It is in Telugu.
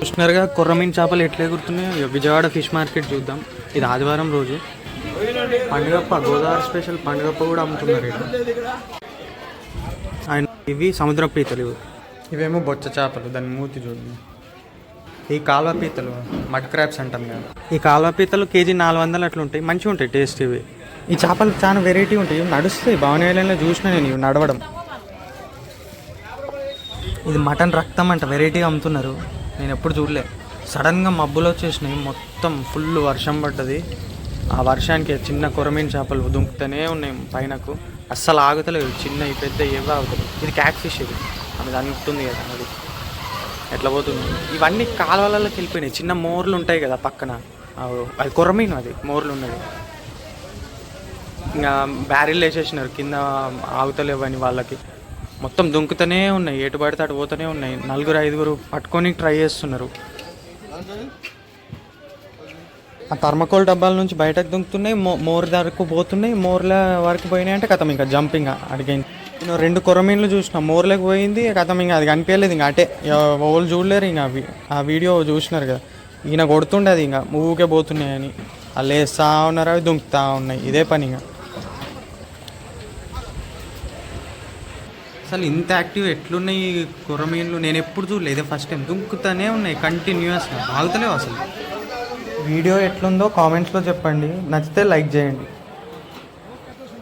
చూస్తున్నారుగా కొర్రమీన్ చేపలు ఎట్లా ఎగురుతున్నాయి. విజయవాడ ఫిష్ మార్కెట్ చూద్దాం. ఇది ఆదివారం రోజు. పండుగప్ప గోదావరి స్పెషల్ పండుగప్ప కూడా అమ్ముతున్నారు ఇక్కడ. అండ్ ఇవి సముద్ర పీతలు, ఇవేమో బొచ్చ చేపలు. దాని మూతి చూడండి. ఈ కాలువ పీతలు మడ్ క్రాబ్స్ అంటాం కదా. ఈ కాలువ పీతలు కేజీ 400 అట్లా ఉంటాయి. మంచిగా ఉంటాయి టేస్ట్. ఇవి ఈ చేపలు చాలా వెరైటీ ఉంటాయి. నడుస్తాయి. భవనవేలంలో చూసినా నేను ఇవి నడవడం. ఇది మటన్ రక్తం అంట, వెరైటీగా అమ్ముతున్నారు. నేను ఎప్పుడు చూడలే. సడన్గా మబ్బులు వచ్చేసినాయి, మొత్తం ఫుల్ వర్షం పడ్డది. ఆ వర్షానికి చిన్న కొరమీన్ చేపలు దుంకుతూనే ఉన్నాయి పైనకు. అస్సలు ఆగుతలేవు. చిన్నవి పెద్ద ఏవో ఆగుతలేవు. ఇది క్యాట్ ఫిష్. ఇది ఆమె అనుకుంటుంది కదా, అది ఎట్లా పోతుంది. ఇవన్నీ కాలువలలోకి వెళ్ళిపోయినాయి. చిన్న మోర్లు ఉంటాయి కదా పక్కన, అది కొరమీను. అది మోర్లు ఉన్నది. ఇంకా బ్యారిల్ వేసేసినారు కింద, ఆగుతలేవని వాళ్ళకి. మొత్తం దుంకుతూనే ఉన్నాయి. ఎటు పడితే అటు పోతూనే ఉన్నాయి. 4-5 పట్టుకొని ట్రై చేస్తున్నారు. ఆ థర్మకోల్ డబ్బాల నుంచి బయటకు దుంకుతున్నాయి. మోర్ వరకు పోతున్నాయి. మోర్ల వరకు పోయినాయి అంటే కథం ఇంకా జంపింగ్ అడిగింది. నేను 2 కొరమీన్లు చూసిన. మోర్లకు పోయింది కథం. ఇంకా అది కనిపించలేదు. ఇంకా అటే వాళ్ళు చూడలేరు. ఇంకా ఆ వీడియో చూసినారు కదా, ఈయన కొడుతుండే అది. ఇంకా ఊకే పోతున్నాయని వాళ్ళు వేస్తూ ఉన్నారు, అవి దుంకుతూ ఉన్నాయి. ఇదే పని. ఇంకా అసలు ఇంత యాక్టివ్ ఎట్లున్నాయి కొర్రమీన్లు నేను ఎప్పుడు చూడలేదు. ఇదే ఫస్ట్ టైం. దుంకుతూనే ఉన్నాయి కంటిన్యూస్గా, ఆగుతలేవు అసలు. వీడియో ఎట్లుందో కామెంట్స్లో చెప్పండి. నచ్చితే లైక్ చేయండి.